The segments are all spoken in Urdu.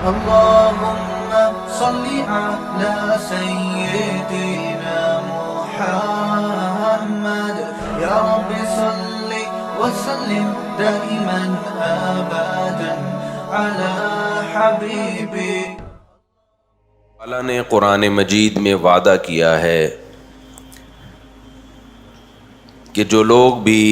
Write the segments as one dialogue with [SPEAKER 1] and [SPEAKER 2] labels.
[SPEAKER 1] اللهم صل على سيدنا محمد يا رب صل وسلم دائما ابدا على حبيبي.
[SPEAKER 2] اللہ نے قرآن مجید میں وعدہ کیا ہے کہ جو لوگ بھی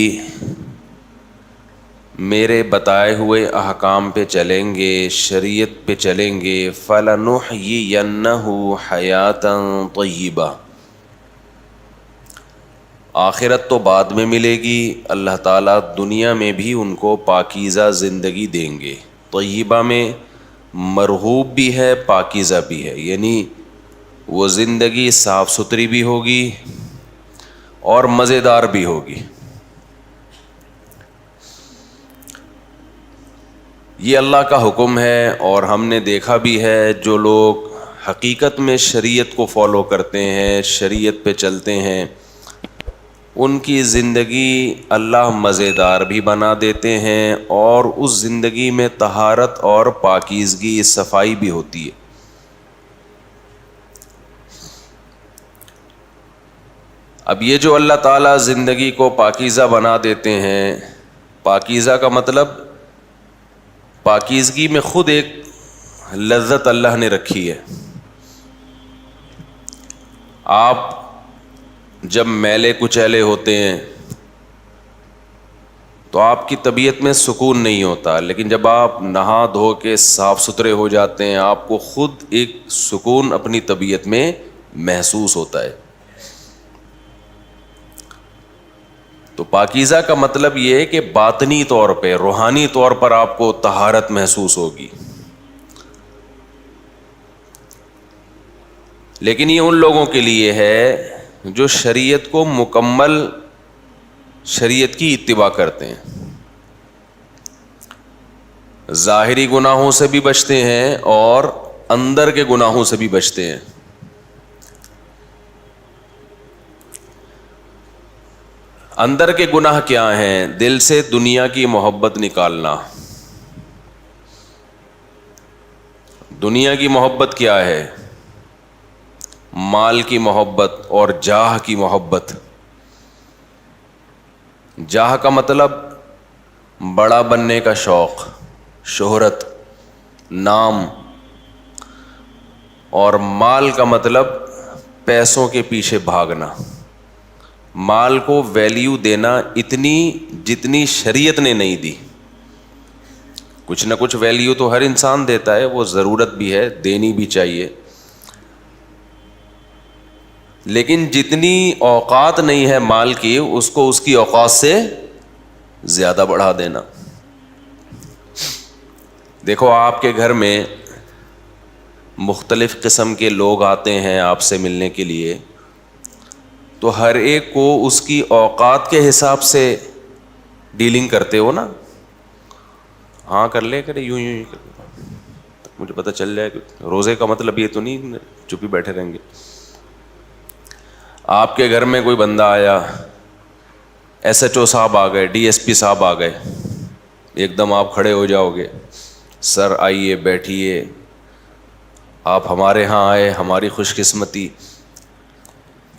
[SPEAKER 2] میرے بتائے ہوئے احکام پہ چلیں گے، شریعت پہ چلیں گے، فَلَنُحْيِيَنَّهُ حَيَاةً طَيِّبَةً، آخرت تو بعد میں ملے گی، اللہ تعالیٰ دنیا میں بھی ان کو پاکیزہ زندگی دیں گے. طیبہ میں مرغوب بھی ہے، پاکیزہ بھی ہے، یعنی وہ زندگی صاف ستھری بھی ہوگی اور مزیدار بھی ہوگی. یہ اللہ کا حکم ہے، اور ہم نے دیکھا بھی ہے جو لوگ حقیقت میں شریعت کو فالو کرتے ہیں، شریعت پہ چلتے ہیں، ان کی زندگی اللہ مزیدار بھی بنا دیتے ہیں، اور اس زندگی میں طہارت اور پاکیزگی، صفائی بھی ہوتی ہے. اب یہ جو اللہ تعالیٰ زندگی کو پاکیزہ بنا دیتے ہیں، پاکیزہ کا مطلب پاکیزگی میں خود ایک لذت اللہ نے رکھی ہے. آپ جب میلے کچیلے ہوتے ہیں تو آپ کی طبیعت میں سکون نہیں ہوتا، لیکن جب آپ نہا دھو کے صاف ستھرے ہو جاتے ہیں، آپ کو خود ایک سکون اپنی طبیعت میں محسوس ہوتا ہے. تو پاکیزہ کا مطلب یہ ہے کہ باطنی طور پہ، روحانی طور پر آپ کو طہارت محسوس ہوگی. لیکن یہ ان لوگوں کے لیے ہے جو شریعت کو مکمل، شریعت کی اتباع کرتے ہیں، ظاہری گناہوں سے بھی بچتے ہیں اور اندر کے گناہوں سے بھی بچتے ہیں. اندر کے گناہ کیا ہیں؟ دل سے دنیا کی محبت نکالنا. دنیا کی محبت کیا ہے؟ مال کی محبت اور جاہ کی محبت. جاہ کا مطلب بڑا بننے کا شوق، شہرت، نام، اور مال کا مطلب پیسوں کے پیچھے بھاگنا. مال کو ویلیو دینا اتنی جتنی شریعت نے نہیں دی. کچھ نہ کچھ ویلیو تو ہر انسان دیتا ہے، وہ ضرورت بھی ہے، دینی بھی چاہیے، لیکن جتنی اوقات نہیں ہے مال کی، اس کو اس کی اوقات سے زیادہ بڑھا دینا. دیکھو آپ کے گھر میں مختلف قسم کے لوگ آتے ہیں آپ سے ملنے کے لیے، تو ہر ایک کو اس کی اوقات کے حساب سے ڈیلنگ کرتے ہو نا. ہاں کر لے کرے، یوں یوں کر، مجھے پتہ چل جائے کہ روزے کا مطلب یہ تو نہیں چپ ہی بیٹھے رہیں گے. آپ کے گھر میں کوئی بندہ آیا، ایس ایچ او صاحب آ گئے، ڈی ایس پی صاحب آ گئے، ایک دم آپ کھڑے ہو جاؤ گے، سر آئیے بیٹھیے، آپ ہمارے ہاں آئے، ہماری خوش قسمتی.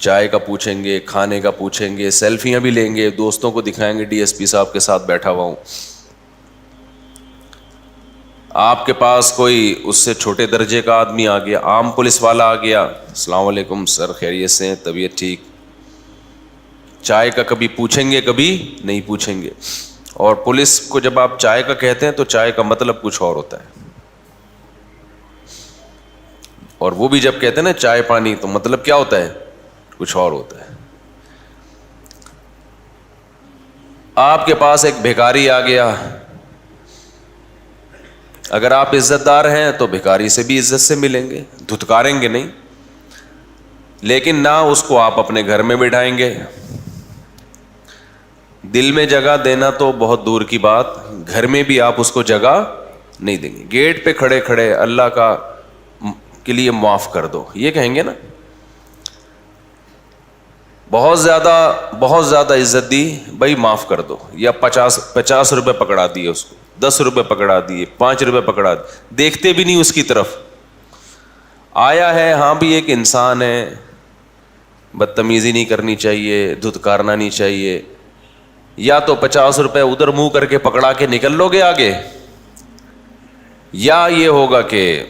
[SPEAKER 2] چائے کا پوچھیں گے، کھانے کا پوچھیں گے، سیلفیاں بھی لیں گے، دوستوں کو دکھائیں گے ڈی ایس پی صاحب کے ساتھ بیٹھا ہوا ہوں. آپ کے پاس کوئی اس سے چھوٹے درجے کا آدمی آ گیا، عام پولیس والا آ گیا، السلام علیکم سر، خیریت سے ہیں؟ طبیعت ٹھیک؟ چائے کا کبھی پوچھیں گے، کبھی نہیں پوچھیں گے. اور پولیس کو جب آپ چائے کا کہتے ہیں تو چائے کا مطلب کچھ اور ہوتا ہے، اور وہ بھی جب کہتے ہیں نا چائے پانی، تو مطلب کیا ہوتا ہے؟ کچھ اور ہوتا ہے. آپ کے پاس ایک بھکاری آ گیا، اگر آپ عزت دار ہیں تو بھکاری سے بھی عزت سے ملیں گے، دھتکاریں گے نہیں، لیکن نہ اس کو آپ اپنے گھر میں بٹھائیں گے. دل میں جگہ دینا تو بہت دور کی بات، گھر میں بھی آپ اس کو جگہ نہیں دیں گے. گیٹ پہ کھڑے کھڑے اللہ کا کے لیے معاف کر دو، یہ کہیں گے نا. بہت زیادہ عزت دی، بھائی معاف کر دو، یا 50 روپے پکڑا دیے اس کو، 10 روپے پکڑا دیے, 5 روپے پکڑا دیے, دیکھتے بھی نہیں اس کی طرف. آیا ہے, ہاں بھی ایک انسان ہے, بدتمیزی نہیں کرنی چاہیے, دھتکارنا نہیں چاہیے. یا تو 50 روپے ادھر منہ کر کے پکڑا کے نکل لو گے آگے, یا یہ ہوگا کہ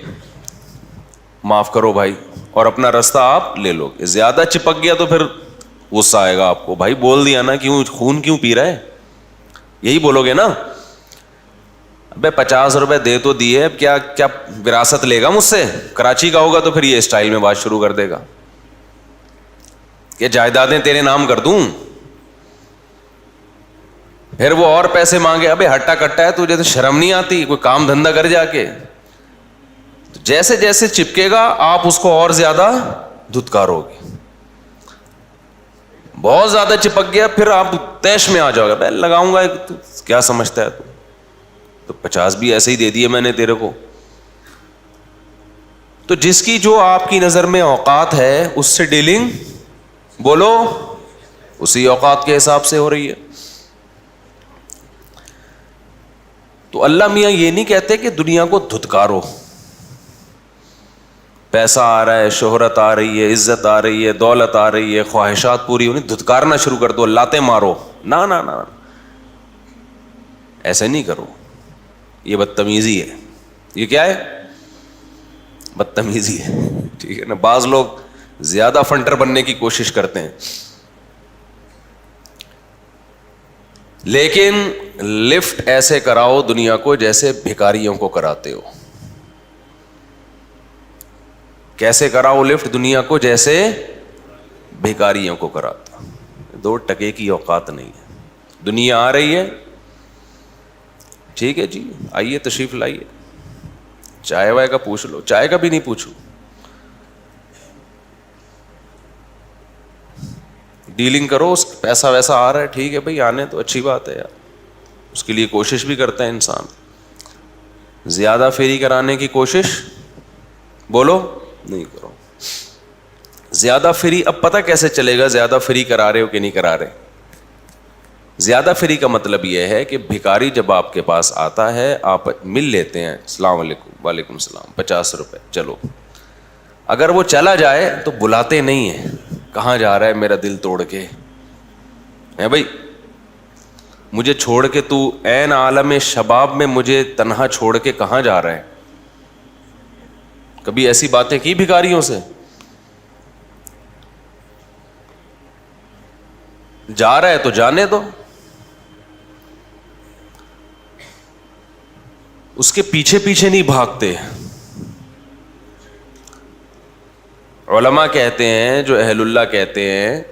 [SPEAKER 2] معاف کرو بھائی اور اپنا رستہ آپ لے لو گے. زیادہ چپک گیا تو پھر غصہ آئے گا آپ کو, بھائی بول دیا نا, کیوں خون کیوں پی رہا ہے, یہی بولو گے نا. ابے 50 روپے دے تو دیے, اب کیا کیا وراثت لے گا مجھ سے؟ کراچی کا ہوگا تو پھر یہ اسٹائل میں بات شروع کر دے گا کہ جائیدادیں تیرے نام کر دوں. پھر وہ اور پیسے مانگے, ابے ہٹا کٹا ہے تجھے تو شرم نہیں آتی, کوئی کام دھندا کر جا کے. جیسے جیسے چپکے گا آپ اس کو اور زیادہ دھتکارو گے. بہت زیادہ چپک گیا پھر آپ تیش میں آ جاؤ گے, میں لگاؤں گا, کیا سمجھتا ہے تو 50 بھی ایسے ہی دے دیے میں نے تیرے کو. تو جس کی جو آپ کی نظر میں اوقات ہے اس سے ڈیلنگ بولو اسی اوقات کے حساب سے ہو رہی ہے. تو اللہ میاں یہ نہیں کہتے کہ دنیا کو دھتکارو, پیسہ آ رہا ہے, شہرت آ رہی ہے, عزت آ رہی ہے, دولت آ رہی ہے, خواہشات پوری ہونی, دھتکارنا شروع کر دو, لاتیں مارو. نہ نہ نہ, ایسے نہیں کرو, یہ بدتمیزی ہے. یہ کیا ہے؟ بدتمیزی ہے, ٹھیک ہے نا. بعض لوگ زیادہ فنٹر بننے کی کوشش کرتے ہیں, لیکن لفٹ ایسے کراؤ دنیا کو جیسے بھکاریوں کو کراتے ہو. کیسے کراؤ لفٹ دنیا کو؟ جیسے بھکاریوں کو کراتا. 2 ٹکے کی اوقات نہیں ہے. دنیا آ رہی ہے, ٹھیک ہے جی, آئیے تشریف لائیے, چائے وائے کا پوچھ لو, چائے کا بھی نہیں پوچھو, ڈیلنگ کرو, اس پیسہ ویسا آ رہا ہے, ٹھیک ہے بھائی, آنے تو اچھی بات ہے یار, اس کے لیے کوشش بھی کرتا ہے انسان. زیادہ فیری کرانے کی کوشش بولو نہیں کرو. زیادہ فری, اب پتہ کیسے چلے گا زیادہ فری کرا رہے ہو کہ نہیں کرا رہے؟ زیادہ فری کا مطلب یہ ہے کہ بھکاری جب آپ کے پاس آتا ہے, آپ مل لیتے ہیں, السلام علیکم, وعلیکم السلام, 50 روپے, چلو. اگر وہ چلا جائے تو بلاتے نہیں ہیں, کہاں جا رہا ہے میرا دل توڑ کے, ہے بھائی مجھے چھوڑ کے تو عین عالم شباب میں مجھے تنہا چھوڑ کے کہاں جا رہا ہے؟ کبھی ایسی باتیں کی بھکاریوں سے؟ جا رہا ہے تو جانے دو, اس کے پیچھے پیچھے نہیں بھاگتے. علماء کہتے ہیں, جو اہل اللہ کہتے ہیں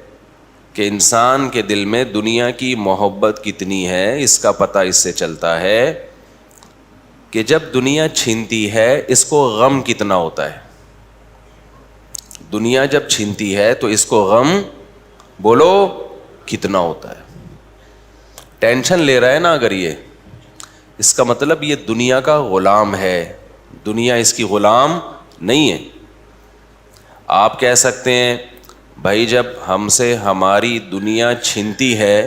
[SPEAKER 2] کہ انسان کے دل میں دنیا کی محبت کتنی ہے اس کا پتہ اس سے چلتا ہے کہ جب دنیا چھینتی ہے اس کو غم کتنا ہوتا ہے. دنیا جب چھینتی ہے تو اس کو غم بولو کتنا ہوتا ہے. ٹینشن لے رہا ہے نا اگر یہ, اس کا مطلب یہ دنیا کا غلام ہے, دنیا اس کی غلام نہیں ہے. آپ کہہ سکتے ہیں بھائی جب ہم سے ہماری دنیا چھنتی ہے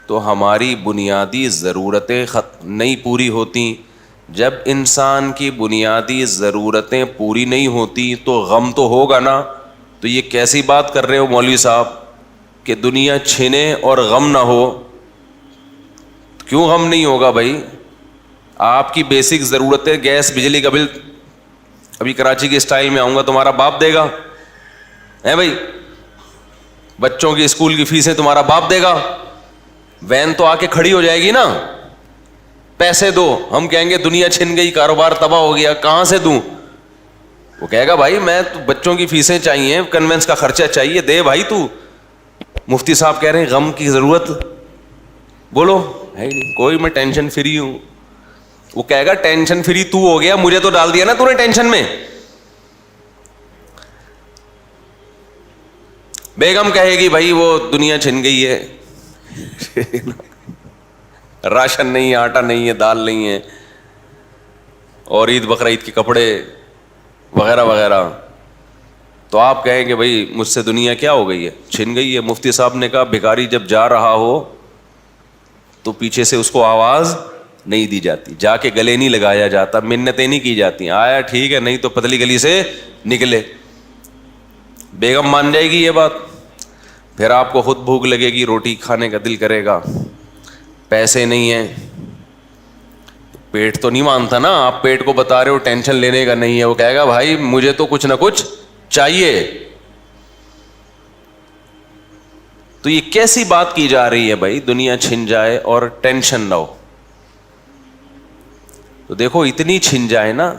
[SPEAKER 2] تو ہماری بنیادی ضرورتیں نہیں پوری ہوتی. جب انسان کی بنیادی ضرورتیں پوری نہیں ہوتی تو غم تو ہوگا نا. تو یہ کیسی بات کر رہے ہو مولوی صاحب کہ دنیا چھنے اور غم نہ ہو؟ کیوں غم نہیں ہوگا بھائی؟ آپ کی بیسک ضرورتیں, گیس بجلی کا بل, ابھی کراچی کے اسٹائل میں آؤں گا, تمہارا باپ دے گا ہے بھائی. بچوں کی اسکول کی فیسیں تمہارا باپ دے گا. وین تو آ کے کھڑی ہو جائے گی نا, پیسے دو, ہم کہیں گے دنیا چھن گئی, کاروبار تباہ ہو گیا, کہاں سے دوں؟ وہ کہے گا بھائی میں تو بچوں کی فیسیں چاہیے, کنوینس کا خرچہ چاہیے, دے بھائی تو. مفتی صاحب کہہ رہے ہیں غم کی ضرورت بولو ہے نہیں کوئی, میں ٹینشن فری ہوں. وہ کہے گا ٹینشن فری تو ہو گیا, مجھے تو ڈال دیا نا تو نے ٹینشن میں. بیگم کہے گی بھائی وہ دنیا چھن گئی ہے, راشن نہیں ہے, آٹا نہیں ہے, دال نہیں ہے, اور عید بقرعید کے کپڑے وغیرہ وغیرہ. تو آپ کہیں کہ بھائی مجھ سے دنیا کیا ہو گئی ہے, چھن گئی ہے. مفتی صاحب نے کہا بھکاری جب جا رہا ہو تو پیچھے سے اس کو آواز نہیں دی جاتی, جا کے گلے نہیں لگایا جاتا, منتیں نہیں کی جاتی, آیا ٹھیک ہے نہیں تو پتلی گلی سے نکلے. بیگم مان جائے گی یہ بات, پھر آپ کو خود بھوک لگے گی, روٹی کھانے کا دل کرے گا, پیسے نہیں ہیں, پیٹ تو نہیں مانتا نا, آپ پیٹ کو بتا رہے ہو ٹینشن لینے کا نہیں ہے, وہ کہے گا بھائی مجھے تو کچھ نہ کچھ چاہیے. تو یہ کیسی بات کی جا رہی ہے بھائی, دنیا چھن جائے اور ٹینشن نہ ہو. تو دیکھو اتنی چھن جائے نا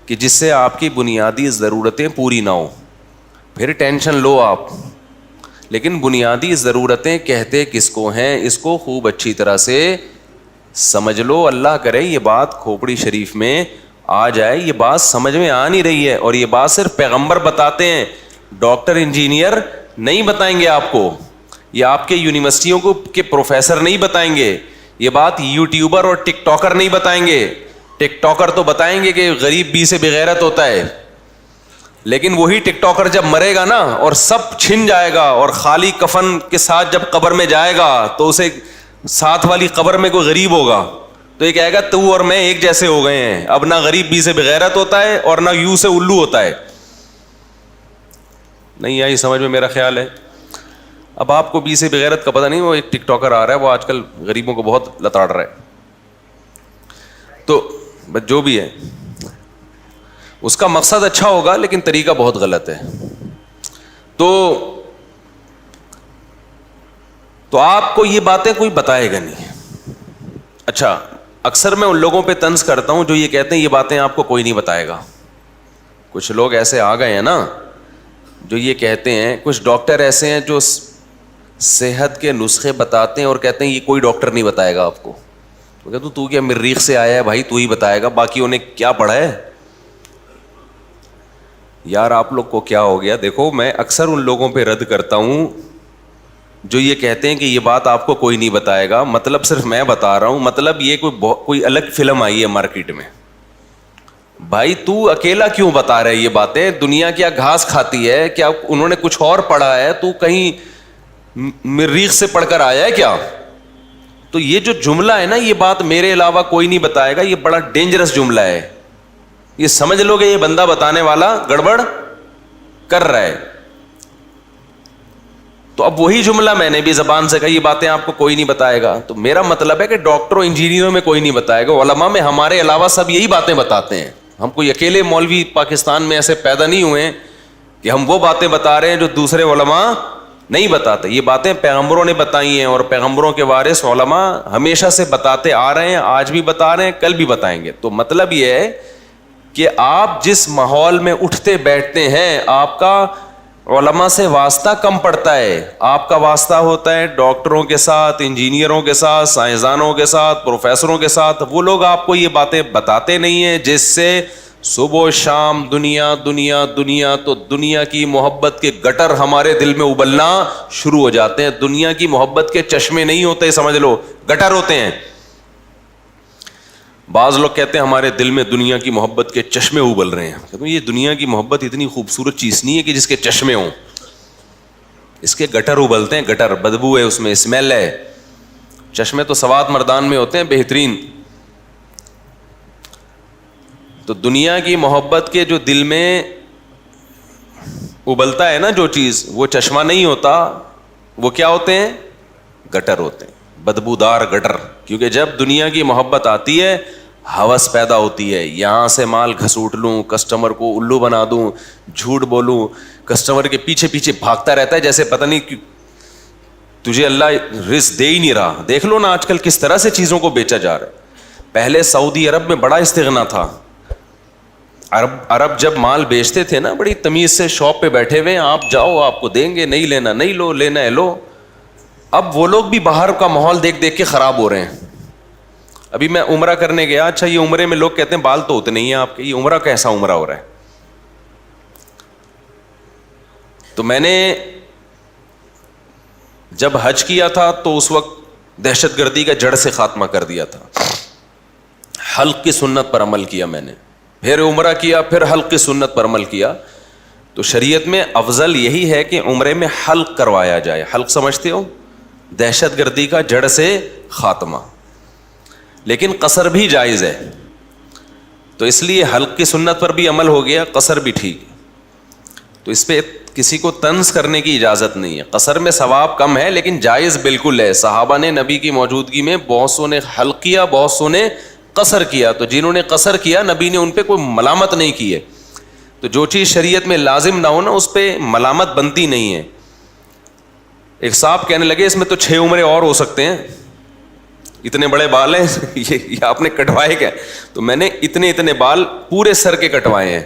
[SPEAKER 2] کہ جس سے آپ کی بنیادی ضرورتیں پوری نہ ہو, پھر ٹینشن لو آپ. لیکن بنیادی ضرورتیں کہتے کس کو ہیں, اس کو خوب اچھی طرح سے سمجھ لو. اللہ کرے یہ بات کھوپڑی شریف میں آ جائے. یہ بات سمجھ میں آ نہیں رہی ہے, اور یہ بات صرف پیغمبر بتاتے ہیں, ڈاکٹر انجینئر نہیں بتائیں گے آپ کو, یہ آپ کے یونیورسٹیوں کو کے پروفیسر نہیں بتائیں گے, یہ بات یوٹیوبر اور ٹک ٹاکر نہیں بتائیں گے. ٹک ٹاکر تو بتائیں گے کہ غریب بی سے بغیرت ہوتا ہے, لیکن وہی ٹک ٹاکر جب مرے گا نا اور سب چھن جائے گا اور خالی کفن کے ساتھ جب قبر میں جائے گا تو اسے ساتھ والی قبر میں کوئی غریب ہوگا تو یہ کہے گا تو اور میں ایک جیسے ہو گئے ہیں, اب نہ غریب بی سے بغیرت ہوتا ہے اور نہ یو سے الو ہوتا ہے. نہیں آئی سمجھ میں میرا خیال ہے. اب آپ کو بی سے بغیرت کا پتہ نہیں, وہ ایک ٹک ٹاکر آ رہا ہے, وہ آج کل غریبوں کو بہت لتاڑ رہا ہے. تو جو بھی ہے اس کا مقصد اچھا ہوگا لیکن طریقہ بہت غلط ہے. تو آپ کو یہ باتیں کوئی بتائے گا نہیں. اچھا, اکثر میں ان لوگوں پہ طنز کرتا ہوں جو یہ کہتے ہیں یہ باتیں آپ کو کوئی نہیں بتائے گا. کچھ لوگ ایسے آ گئے ہیں نا جو یہ کہتے ہیں, کچھ ڈاکٹر ایسے ہیں جو صحت کے نسخے بتاتے ہیں اور کہتے ہیں یہ کوئی ڈاکٹر نہیں بتائے گا آپ کو. تو کہتا ہوں تو کیا مریخ سے آیا ہے بھائی, تو ہی بتائے گا, باقی انہیں کیا پڑھا ہے. یار آپ لوگ کو کیا ہو گیا. دیکھو میں اکثر ان لوگوں پہ رد کرتا ہوں جو یہ کہتے ہیں کہ یہ بات آپ کو کوئی نہیں بتائے گا, مطلب صرف میں بتا رہا ہوں, مطلب یہ کوئی الگ فلم آئی ہے مارکیٹ میں. بھائی تو اکیلا کیوں بتا رہے یہ باتیں, دنیا کیا گھاس کھاتی ہے, کیا انہوں نے کچھ اور پڑھا ہے, تو کہیں مریخ سے پڑھ کر آیا ہے کیا. تو یہ جو جملہ ہے نا, یہ بات میرے علاوہ کوئی نہیں بتائے گا, یہ بڑا ڈینجرس جملہ ہے. یہ سمجھ لو کہ یہ بندہ بتانے والا گڑبڑ کر رہا ہے. تو اب وہی جملہ میں نے بھی زبان سے کہا, یہ باتیں آپ کو کوئی نہیں بتائے گا. تو میرا مطلب ہے کہ ڈاکٹروں انجینئروں میں کوئی نہیں بتائے گا, علماء میں ہمارے علاوہ سب یہی باتیں بتاتے ہیں. ہم کوئی اکیلے مولوی پاکستان میں ایسے پیدا نہیں ہوئے ہیں کہ ہم وہ باتیں بتا رہے ہیں جو دوسرے علماء نہیں بتاتے. یہ باتیں پیغمبروں نے بتائی ہیں, اور پیغمبروں کے وارث علماء ہمیشہ سے بتاتے آ رہے ہیں, آج بھی بتا رہے ہیں, کل بھی بتائیں گے. تو مطلب یہ ہے کہ آپ جس ماحول میں اٹھتے بیٹھتے ہیں آپ کا علماء سے واسطہ کم پڑتا ہے. آپ کا واسطہ ہوتا ہے ڈاکٹروں کے ساتھ, انجینئروں کے ساتھ, سائنسدانوں کے ساتھ, پروفیسروں کے ساتھ. وہ لوگ آپ کو یہ باتیں بتاتے نہیں ہیں, جس سے صبح و شام دنیا دنیا دنیا, تو دنیا کی محبت کے گٹر ہمارے دل میں ابلنا شروع ہو جاتے ہیں. دنیا کی محبت کے چشمے نہیں ہوتے, سمجھ لو گٹر ہوتے ہیں. بعض لوگ کہتے ہیں ہمارے دل میں دنیا کی محبت کے چشمے ابل رہے ہیں. کہتے ہیں یہ دنیا کی محبت اتنی خوبصورت چیز نہیں ہے کہ جس کے چشمے ہوں, اس کے گٹر ابلتے ہیں. گٹر بدبو ہے, اس میں اسمیل ہے. چشمے تو سوات مردان میں ہوتے ہیں بہترین. تو دنیا کی محبت کے جو دل میں ابلتا ہے نا جو چیز, وہ چشمہ نہیں ہوتا, وہ کیا ہوتے ہیں, گٹر ہوتے ہیں, بدبودار گٹر. کیونکہ جب دنیا کی محبت آتی ہے ہوس پیدا ہوتی ہے, یہاں سے مال گھسوٹ لوں, کسٹمر کو الو بنا دوں, جھوٹ بولوں, کسٹمر کے پیچھے پیچھے بھاگتا رہتا ہے جیسے پتہ نہیں تجھے اللہ رزق دے ہی نہیں رہا. دیکھ لو نا آج کل کس طرح سے چیزوں کو بیچا جا رہا ہے. پہلے سعودی عرب میں بڑا استغنا تھا. عرب جب مال بیچتے تھے نا بڑی تمیز سے, شاپ پہ بیٹھے ہوئے, آپ جاؤ آپ کو دیں گے, نہیں لینا نہیں لو, لینا ہے لو. اب وہ لوگ بھی باہر کا ماحول دیکھ دیکھ کے خراب ہو رہے ہیں. ابھی میں عمرہ کرنے گیا, اچھا یہ عمرے میں لوگ کہتے ہیں بال تو ہوتے نہیں ہیں آپ کے, یہ عمرہ کیسا عمرہ ہو رہا ہے. تو میں نے جب حج کیا تھا تو اس وقت دہشت گردی کا جڑ سے خاتمہ کر دیا تھا. حلق کی سنت پر عمل کیا میں نے, پھر عمرہ کیا, پھر حلق کی سنت پر عمل کیا. تو شریعت میں افضل یہی ہے کہ عمرے میں حلق کروایا جائے. حلق سمجھتے ہو, دہشت گردی کا جڑ سے خاتمہ. لیکن قصر بھی جائز ہے. تو اس لیے حلق کی سنت پر بھی عمل ہو گیا, قصر بھی ٹھیک. تو اس پہ کسی کو طنز کرنے کی اجازت نہیں ہے. قصر میں ثواب کم ہے لیکن جائز بالکل ہے. صحابہ نے نبی کی موجودگی میں بہت سو نے حلق کیا, بہت سو نے قصر کیا. تو جنہوں نے قصر کیا نبی نے ان پہ کوئی ملامت نہیں کی ہے. تو جو چیز شریعت میں لازم نہ ہو نا اس پہ ملامت بنتی نہیں ہے. ایک صاحب کہنے لگے اس میں تو 6 عمریں اور ہو سکتے ہیں, اتنے بڑے بال ہیں یہ آپ نے کٹوائے کیا؟ تو میں نے اتنے بال پورے سر کے کٹوائے ہیں.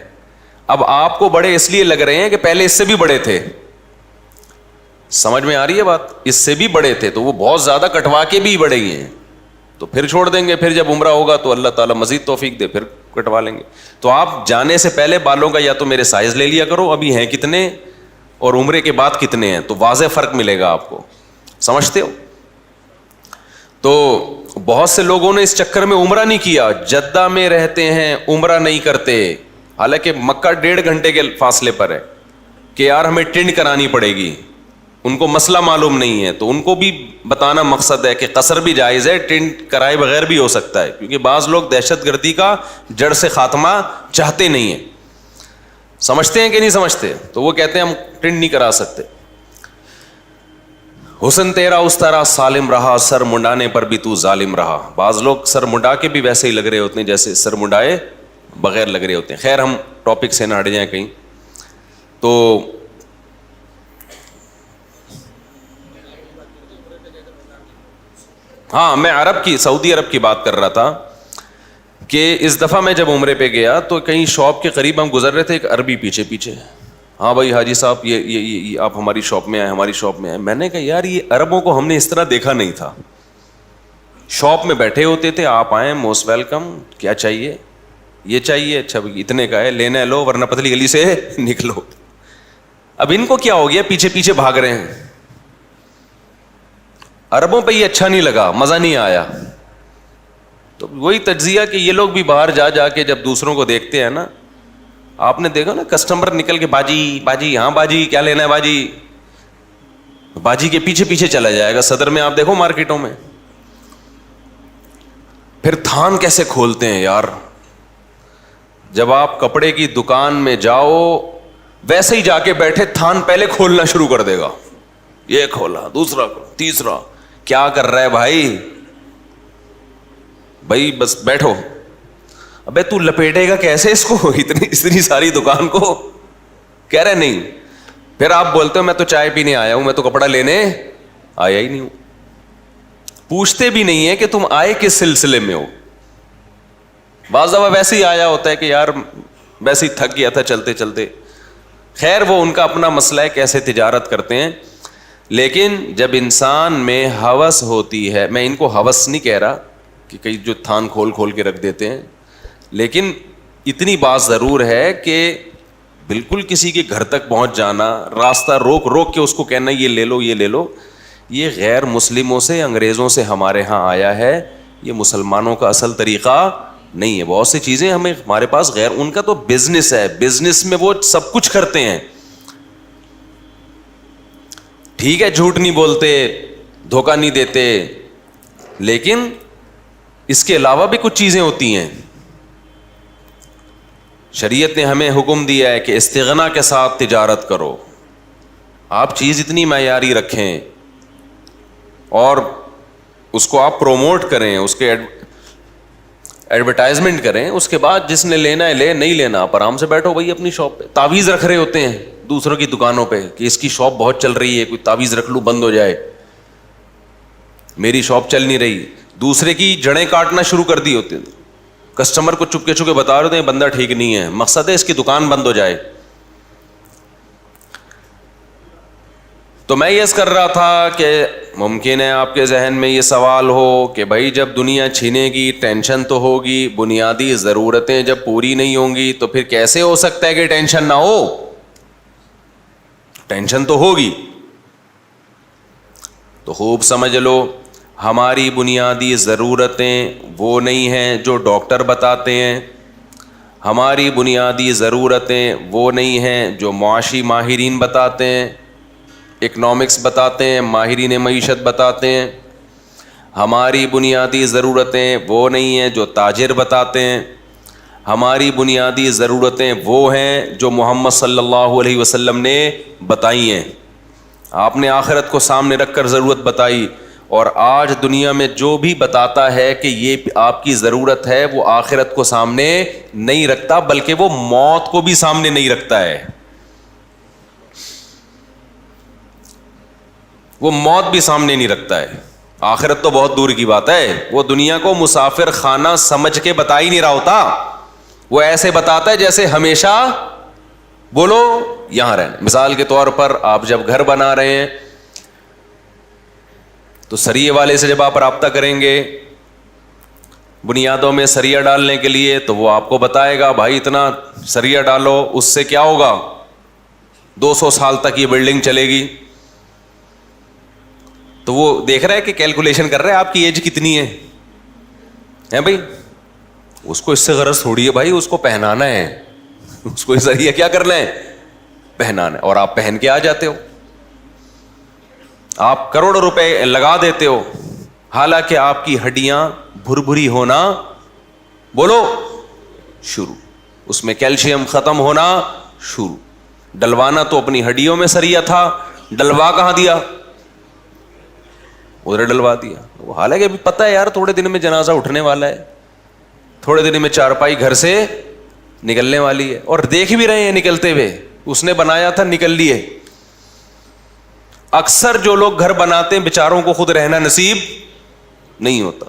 [SPEAKER 2] اب آپ کو بڑے اس لیے لگ رہے ہیں کہ پہلے اس سے بھی بڑے تھے. سمجھ میں آ رہی ہے بات؟ اس سے بھی بڑے تھے تو وہ بہت زیادہ کٹوا کے بھی بڑے ہی ہیں, تو پھر چھوڑ دیں گے. پھر جب عمرہ ہوگا تو اللہ تعالیٰ مزید توفیق دے پھر کٹوا لیں گے. تو آپ جانے سے پہلے بالوں کا یا تو میرے سائز لے لیا کرو ابھی ہیں کتنے اور عمرے کے بعد کتنے ہیں, تو واضح فرق ملے گا آپ کو. سمجھتے ہو؟ تو بہت سے لوگوں نے اس چکر میں عمرہ نہیں کیا, جدہ میں رہتے ہیں عمرہ نہیں کرتے, حالانکہ مکہ 1.5 گھنٹے کے فاصلے پر ہے, کہ یار ہمیں ٹینٹ کرانی پڑے گی. ان کو مسئلہ معلوم نہیں ہے, تو ان کو بھی بتانا مقصد ہے کہ قصر بھی جائز ہے, ٹینٹ کرائے بغیر بھی ہو سکتا ہے. کیونکہ بعض لوگ دہشت گردی کا جڑ سے خاتمہ چاہتے نہیں ہیں. سمجھتے ہیں کہ نہیں سمجھتے؟ تو وہ کہتے ہیں ہم ٹینٹ نہیں کرا سکتے. حسن تیرا اس طرح سالم رہا, سر منڈانے پر بھی تو ظالم رہا. بعض لوگ سر منڈا کے بھی ویسے ہی لگ رہے ہوتے ہیں جیسے سر منڈائے بغیر لگ رہے ہوتے ہیں. خیر ہم ٹاپک سے نہ ہٹ جائیں کہیں. تو ہاں, میں سعودی عرب کی بات کر رہا تھا کہ اس دفعہ میں جب عمرے پہ گیا تو کہیں شاپ کے قریب ہم گزر رہے تھے, ایک عربی پیچھے, ہاں بھائی حاجی صاحب یہ آپ ہماری شاپ میں آئے. میں نے کہا یار یہ عربوں کو ہم نے اس طرح دیکھا نہیں تھا. شاپ میں بیٹھے ہوتے تھے, آپ آئیں موسٹ ویلکم, کیا چاہیے, یہ چاہیے, اچھا اتنے کا ہے, لینا ہے لو ورنہ پتلی گلی سے نکلو. اب ان کو کیا ہو گیا, پیچھے بھاگ رہے ہیں. عربوں پہ یہ اچھا نہیں لگا, مزہ نہیں آیا. تو وہی تجزیہ کہ یہ لوگ بھی باہر جا کے جب دوسروں کو دیکھتے ہیں نا, آپ نے دیکھا نا کسٹمر نکل کے باجی ہاں باجی کیا لینا ہے باجی کے پیچھے چلا جائے گا. صدر میں آپ دیکھو مارکیٹوں میں پھر تھان کیسے کھولتے ہیں یار. جب آپ کپڑے کی دکان میں جاؤ ویسے ہی جا کے بیٹھے, تھان پہلے کھولنا شروع کر دے گا. یہ کھولا, دوسرا, تیسرا, کیا کر رہا ہے بھائی بس بیٹھو. ابے تو لپیٹے گا کیسے اس کو, اتنی ساری دکان کو؟ کہہ رہے نہیں. پھر آپ بولتے ہو میں تو چائے پینے آیا ہوں, میں تو کپڑا لینے آیا ہی نہیں ہوں. پوچھتے بھی نہیں ہے کہ تم آئے کس سلسلے میں ہو. بعض دفعہ ویسے ہی آیا ہوتا ہے کہ یار ویسے ہی تھک گیا تھا چلتے چلتے. خیر وہ ان کا اپنا مسئلہ ہے کیسے تجارت کرتے ہیں. لیکن جب انسان میں ہوس ہوتی ہے, میں ان کو ہوس نہیں کہہ رہا کہ کئی جو تھان کھول کے رکھ دیتے ہیں, لیکن اتنی بات ضرور ہے کہ بالکل کسی کے گھر تک پہنچ جانا, راستہ روک کے اس کو کہنا یہ لے لو, یہ غیر مسلموں سے, انگریزوں سے ہمارے ہاں آیا ہے. یہ مسلمانوں کا اصل طریقہ نہیں ہے. بہت سی چیزیں ہمارے پاس غیر, ان کا تو بزنس ہے, بزنس میں وہ سب کچھ کرتے ہیں. ٹھیک ہے جھوٹ نہیں بولتے, دھوکہ نہیں دیتے, لیکن اس کے علاوہ بھی کچھ چیزیں ہوتی ہیں. شریعت نے ہمیں حکم دیا ہے کہ استغنا کے ساتھ تجارت کرو. آپ چیز اتنی معیاری رکھیں اور اس کو آپ پروموٹ کریں, اس کے ایڈورٹائزمنٹ کریں, اس کے بعد جس نے لینا ہے لے, نہیں لینا آپ آرام سے بیٹھو بھائی اپنی شاپ پہ. تعویذ رکھ رہے ہوتے ہیں دوسروں کی دکانوں پہ کہ اس کی شاپ بہت چل رہی ہے, کوئی تعویذ رکھ لوں بند ہو جائے, میری شاپ چل نہیں رہی. دوسرے کی جڑیں کاٹنا شروع کر دی ہوتی ہیں. کسٹمر کو چپ کے بتا رہے ہیں بندہ ٹھیک نہیں ہے, مقصد ہے اس کی دکان بند ہو جائے. تو میں یہ کر رہا تھا کہ ممکن ہے آپ کے ذہن میں یہ سوال ہو کہ بھائی جب دنیا چھینے گی ٹینشن تو ہوگی, بنیادی ضرورتیں جب پوری نہیں ہوں گی تو پھر کیسے ہو سکتا ہے کہ ٹینشن نہ ہو؟ ٹینشن تو ہوگی. تو خوب سمجھ لو, ہماری بنیادی ضرورتیں وہ نہیں ہیں جو ڈاکٹر بتاتے ہیں, ہماری بنیادی ضرورتیں وہ نہیں ہیں جو معاشی ماہرین بتاتے ہیں, اکنامکس بتاتے ہیں, ماہرین معیشت بتاتے ہیں. ہماری بنیادی ضرورتیں وہ نہیں ہیں جو تاجر بتاتے ہیں، ہماری بنیادی ضرورتیں وہ ہیں جو محمد صلی اللہ علیہ وسلم نے بتائی ہیں. آپ نے آخرت کو سامنے رکھ کر ضرورت بتائی، اور آج دنیا میں جو بھی بتاتا ہے کہ یہ آپ کی ضرورت ہے وہ آخرت کو سامنے نہیں رکھتا، بلکہ وہ موت کو بھی سامنے نہیں رکھتا ہے. وہ موت بھی سامنے نہیں رکھتا ہے. آخرت تو بہت دور کی بات ہے، وہ دنیا کو مسافر خانہ سمجھ کے بتا ہی نہیں رہا ہوتا. وہ ایسے بتاتا ہے جیسے ہمیشہ بولو یہاں رہنا. مثال کے طور پر آپ جب گھر بنا رہے ہیں تو سریے والے سے جب آپ رابطہ کریں گے بنیادوں میں سریا ڈالنے کے لیے، تو وہ آپ کو بتائے گا بھائی اتنا سریا ڈالو، اس سے کیا ہوگا، 200 سال تک یہ بلڈنگ چلے گی. تو وہ دیکھ رہا ہے کہ کیلکولیشن کر رہا ہے آپ کی ایج کتنی ہے بھائی. اس کو اس سے غرض تھوڑی ہے بھائی، اس کو پہنانا ہے، اس کو ذریعہ کیا کرنا ہے، پہنانا ہے. اور آپ پہن کے آ جاتے ہو، آپ کروڑوں روپے لگا دیتے ہو، حالانکہ آپ کی ہڈیاں بھری ہونا بولو شروع، اس میں کیلشیم ختم ہونا شروع. ڈلوانا تو اپنی ہڈیوں میں سریا تھا، ڈلوا کہاں دیا، ادھر ڈلوا دیا. حالانکہ ابھی پتہ ہے یار تھوڑے دن میں جنازہ اٹھنے والا ہے، تھوڑے دن میں چارپائی گھر سے نکلنے والی ہے، اور دیکھ بھی رہے ہیں نکلتے ہوئے، اس نے بنایا تھا نکل لیے. اکثر جو لوگ گھر بناتے ہیں بیچاروں کو خود رہنا نصیب نہیں ہوتا.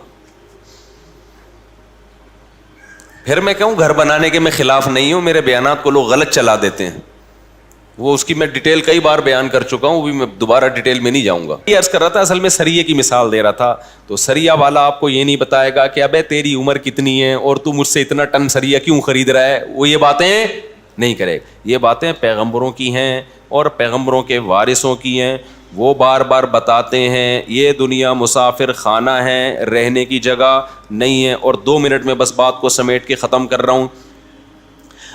[SPEAKER 2] پھر میں کہوں گھر بنانے کے میں خلاف نہیں ہوں، میرے بیانات کو لوگ غلط چلا دیتے ہیں، وہ اس کی میں ڈیٹیل کئی بار بیان کر چکا ہوں، بھی میں دوبارہ ڈیٹیل میں نہیں جاؤں گا. یہ عرض کر رہا تھا، اصل میں سریے کی مثال دے رہا تھا. تو سریا والا آپ کو یہ نہیں بتائے گا کہ ابے تیری عمر کتنی ہے اور تو مجھ سے اتنا ٹن سریا کیوں خرید رہا ہے، وہ یہ باتیں نہیں کرے گا. یہ باتیں پیغمبروں کی ہیں اور پیغمبروں کے وارثوں کی ہیں. وہ بار بار بتاتے ہیں یہ دنیا مسافر خانہ ہے، رہنے کی جگہ نہیں ہے. اور 2 منٹ میں بس بات کو سمیٹ کے ختم کر رہا ہوں.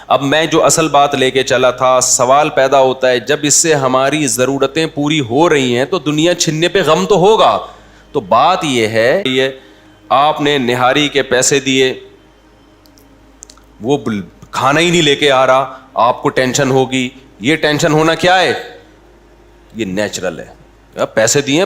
[SPEAKER 2] اب میں جو اصل بات لے کے چلا تھا، سوال پیدا ہوتا ہے جب اس سے ہماری ضرورتیں پوری ہو رہی ہیں تو دنیا چھننے پہ غم تو ہوگا. تو بات یہ ہے، یہ آپ نے نہاری کے پیسے دیے، وہ کھانا ہی نہیں لے کے آ رہا، آپ کو ٹینشن ہوگی. یہ ٹینشن ہونا کیا ہے، یہ نیچرل ہے. پیسے دیے،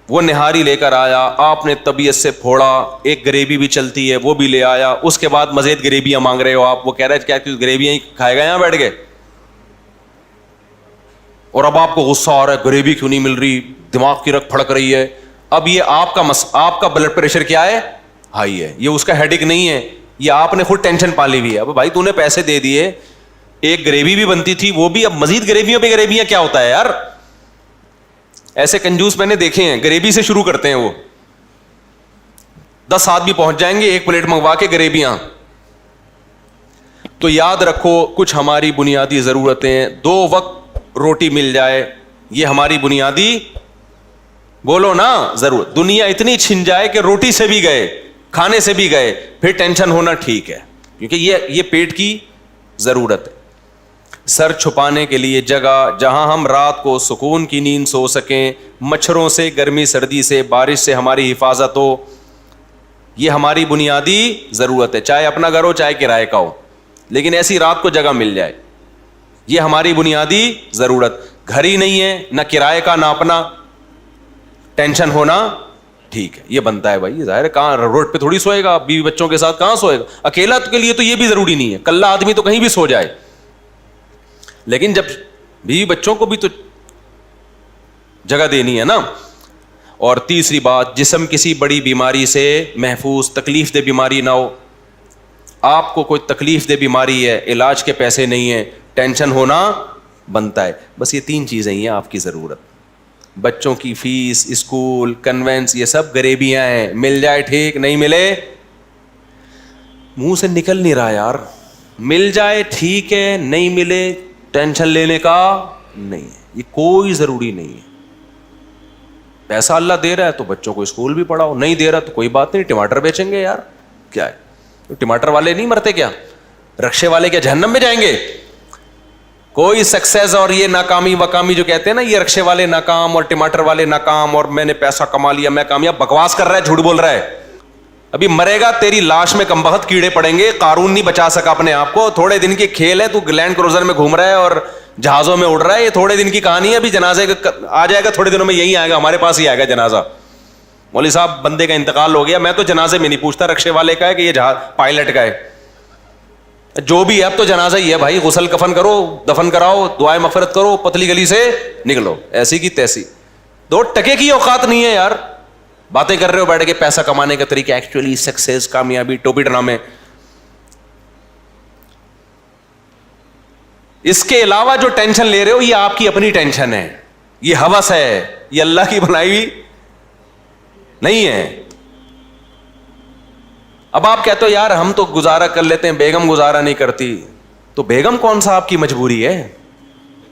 [SPEAKER 2] وہ نہاری لے کر آیا، آپ نے طبیعت سے پھوڑا، ایک گریوی بھی چلتی ہے وہ بھی لے آیا، اس کے بعد مزید گریویاں مانگ رہے ہو آپ. وہ کہہ رہے کیا گریویاں ہی کھائے گا یہاں بیٹھ کے، اور اب آپ کو غصہ آ رہا ہے گریوی کیوں نہیں مل رہی، دماغ کی رگ پھڑک رہی ہے. اب یہ آپ کا بلڈ پریشر کیا ہے، ہائی ہے. یہ اس کا ہیڈک نہیں ہے، یہ آپ نے خود ٹینشن پالی ہوئی ہے. اب بھائی تو نے پیسے دے دیے، ایک گریوی بھی بنتی تھی وہ بھی، اب مزید گریویوں پہ گریویاں کیا ہوتا ہے یار. ایسے کنجوس میں نے دیکھے ہیں، گریوی سے شروع کرتے ہیں، وہ 10 آدمی پہنچ جائیں گے ایک پلیٹ منگوا کے گریویاں. تو یاد رکھو کچھ ہماری بنیادی ضرورتیں، 2 وقت روٹی مل جائے، یہ ہماری بنیادی بولو نا ضرورت. دنیا اتنی چھن جائے کہ روٹی سے بھی گئے، کھانے سے بھی گئے، پھر ٹینشن ہونا ٹھیک ہے، کیونکہ یہ پیٹ کی ضرورت ہے. سر چھپانے کے لیے جگہ جہاں ہم رات کو سکون کی نیند سو سکیں، مچھروں سے، گرمی سردی سے، بارش سے ہماری حفاظت ہو، یہ ہماری بنیادی ضرورت ہے. چاہے اپنا گھر ہو چاہے کرائے کا ہو، لیکن ایسی رات کو جگہ مل جائے، یہ ہماری بنیادی ضرورت. گھر ہی نہیں ہے، نہ کرائے کا نہ اپنا، ٹینشن ہونا ٹھیک ہے، یہ بنتا ہے بھائی. ظاہر ہے کہاں روڈ پہ تھوڑی سوئے گا، بیوی بچوں کے ساتھ کہاں سوئے گا. اکیلا کے لیے تو یہ بھی ضروری نہیں ہے، کلا آدمی تو کہیں بھی سو جائے، لیکن جب بیوی بچوں کو بھی تو جگہ دینی ہے نا. اور تیسری بات، جسم کسی بڑی بیماری سے محفوظ، تکلیف دہ بیماری نہ ہو. آپ کو کوئی تکلیف دہ بیماری ہے، علاج کے پیسے نہیں ہیں، ٹینشن ہونا بنتا ہے. بس یہ 3 چیزیں ہیں آپ کی ضرورت. بچوں کی فیس، اسکول، کنوینس، یہ سب غریبیاں ہیں. مل جائے ٹھیک، نہیں ملے منہ سے نکل نہیں رہا یار. مل جائے ٹھیک ہے، نہیں ملے ٹینشن لینے کا نہیں ہے، یہ کوئی ضروری نہیں ہے. پیسہ اللہ دے رہا ہے تو بچوں کو اسکول بھی پڑھاؤ، نہیں دے رہا تو کوئی بات نہیں، ٹماٹر بیچیں گے یار، کیا ہے. ٹماٹر والے نہیں مرتے کیا، رکشے والے کیا جہنم میں جائیں گے. کوئی سکسیس اور یہ ناکامی وکامی جو کہتے ہیں نا, یہ رکشے والے ناکام اور ٹماٹر والے ناکام اور میں نے پیسہ کما لیا میں کامیاب, بکواس کر رہا ہے, جھوٹ بول رہا ہے. ابھی مرے گا, تیری لاش میں کم بخت کیڑے پڑیں گے. قارون نہیں بچا سکا اپنے آپ کو, تھوڑے دن کی کھیل ہے. تو لینڈ کروزر میں گھوم رہا ہے اور جہازوں میں اڑ رہا ہے, یہ تھوڑے دن کی کہانی ہے. ابھی جنازے کا آ جائے گا, تھوڑے دنوں میں یہی آئے گا, ہمارے پاس ہی آئے گا جنازہ. مولوی صاحب بندے کا انتقال ہو گیا, میں تو جنازے میں نہیں پوچھتا رکشے والے کا ہے کہ یہ جہاز پائلٹ کا ہے, جو بھی ہے. اب تو جنازہ ہی ہے بھائی, غسل کفن کرو, دفن کراؤ, دعائیں مغفرت کرو, پتلی گلی سے نکلو. ایسی کی تیسی, 2 ٹکے کی اوقات نہیں ہے یار. باتیں کر رہے ہو بیٹھ کے پیسہ کمانے کا طریقہ, ایکچولی سکسیس, کامیابی, ٹوپی ڈرامے. اس کے علاوہ جو ٹینشن لے رہے ہو یہ آپ کی اپنی ٹینشن ہے, یہ ہوس ہے, یہ اللہ کی بنائی ہوئی نہیں ہے. اب آپ کہتے ہو یار ہم تو گزارا کر لیتے ہیں, بیگم گزارا نہیں کرتی. تو بیگم کون سا آپ کی مجبوری ہے؟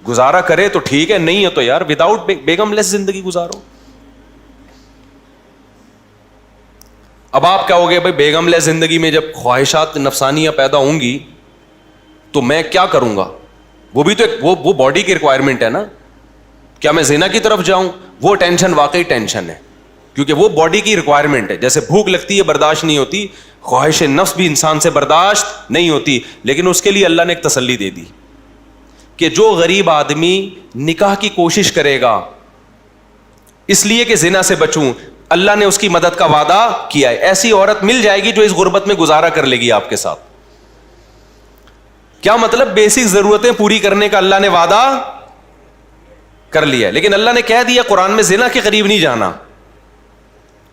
[SPEAKER 2] گزارا کرے تو ٹھیک ہے, نہیں ہے تو یار وداؤٹ بیگم لیس زندگی گزارو. اب آپ کہو گے بھائی بیگم لیس زندگی میں جب خواہشات نفسانیہ پیدا ہوں گی تو میں کیا کروں گا؟ وہ بھی تو وہ باڈی کی ریکوائرمنٹ ہے نا. کیا میں زنا کی طرف جاؤں؟ وہ ٹینشن واقعی ٹینشن ہے, کیونکہ وہ باڈی کی ریکوائرمنٹ ہے. جیسے بھوک لگتی ہے برداشت نہیں ہوتی, خواہش نفس بھی انسان سے برداشت نہیں ہوتی, لیکن اس کے لیے اللہ نے ایک تسلی دے دی کہ جو غریب آدمی نکاح کی کوشش کرے گا اس لیے کہ زنا سے بچوں, اللہ نے اس کی مدد کا وعدہ کیا ہے. ایسی عورت مل جائے گی جو اس غربت میں گزارا کر لے گی آپ کے ساتھ. کیا مطلب؟ بیسک ضرورتیں پوری کرنے کا اللہ نے وعدہ کر لیا, لیکن اللہ نے کہہ دیا قرآن میں زنا کے قریب نہیں جانا.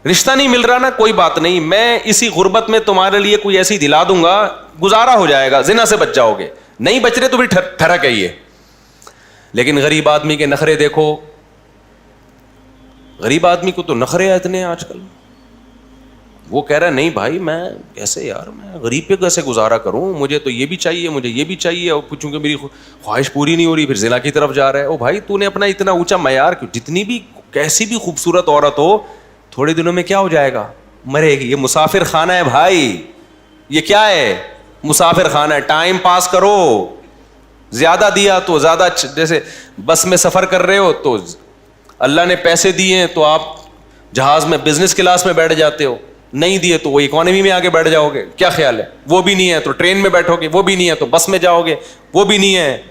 [SPEAKER 2] رشتہ نہیں مل رہا نا, کوئی بات نہیں, میں اسی غربت میں تمہارے لیے کوئی ایسی دلا دوں گا, گزارا ہو جائے گا, زنا سے بچ جاؤ گے. نہیں بچ رہے تو بھی ٹھرک ہے یہ. لیکن غریب آدمی کے نخرے دیکھو, غریب آدمی کو تو نخرے اتنے ہیں آج کل. وہ کہہ رہا ہے نہیں بھائی میں کیسے یار, میں غریب پہ کیسے گزارا کروں, مجھے تو یہ بھی چاہیے, مجھے یہ بھی چاہیے, اور چونکہ میری خواہش پوری نہیں ہو رہی, پھر زنا کی طرف جا رہا ہے. او بھائی تو نے اپنا اتنا اونچا معیار کیوں؟ جتنی بھی کیسی بھی خوبصورت عورت ہو, تھوڑے دنوں میں کیا ہو جائے گا؟ مرے گی. یہ مسافر خانہ ہے بھائی, یہ کیا ہے؟ مسافر خانہ ہے. ٹائم پاس کرو, زیادہ دیا تو زیادہ, جیسے بس میں سفر کر رہے ہو تو اللہ نے پیسے دیے ہیں تو آپ جہاز میں بزنس کلاس میں بیٹھ جاتے ہو, نہیں دیے تو وہ اکانومی میں آگے بیٹھ جاؤ گے. کیا خیال ہے؟ وہ بھی نہیں ہے تو ٹرین میں بیٹھو گے, وہ بھی نہیں ہے تو بس میں جاؤ گے, وہ بھی نہیں ہے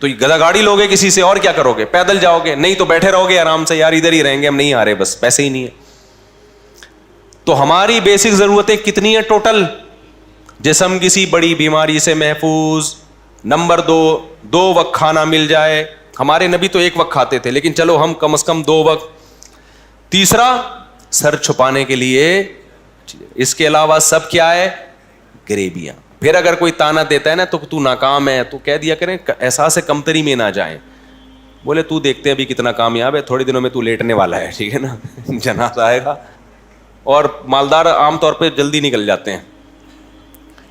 [SPEAKER 2] تو گدا گاڑی لوگے کسی سے, اور کیا کرو گے؟ پیدل جاؤ گے, نہیں تو بیٹھے رہو گے آرام سے, یار ادھر ہی رہیں گے, ہم نہیں آ رہے, بس پیسے ہی نہیں ہے. تو ہماری بیسک ضرورتیں کتنی ہیں ٹوٹل؟ جسم کسی بڑی بیماری سے محفوظ, نمبر 2 وقت کھانا مل جائے. ہمارے نبی تو 1 وقت کھاتے تھے, لیکن چلو ہم کم از کم 2 وقت. تیسرا, سر چھپانے کے لیے. اس کے علاوہ سب کیا ہے؟ غریبیاں. پھر اگر کوئی تانا دیتا ہے نا تو ناکام ہے, تو کہہ دیا کریں احساس کمتری میں نہ جائیں. بولے تو دیکھتے ہیں ابھی کتنا کامیاب ہے, تھوڑے دنوں میں تو لیٹنے والا ہے, ٹھیک ہے نا, جنازہ آئے گا. اور مالدار عام طور پہ جلدی نکل جاتے ہیں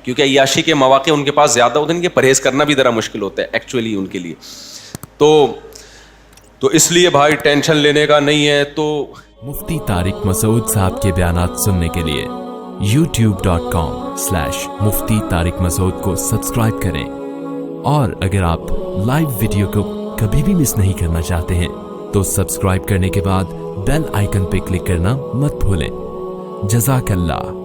[SPEAKER 2] کیونکہ عیاشی کے مواقع ان کے پاس زیادہ ہوتے ہیں, ان کے پرہیز کرنا بھی ذرا مشکل ہوتا ہے ایکچولی ان کے لیے. تو اس لیے بھائی ٹینشن لینے کا نہیں ہے. تو
[SPEAKER 3] مفتی طارق مسعود صاحب کے بیانات سننے کے لیے youtube.com/مفتی طارق مسعود کو سبسکرائب کریں, اور اگر آپ لائیو ویڈیو کو کبھی بھی مس نہیں کرنا چاہتے ہیں تو سبسکرائب کرنے کے بعد بیل آئیکن پہ کلک کرنا مت بھولیں. جزاک اللہ.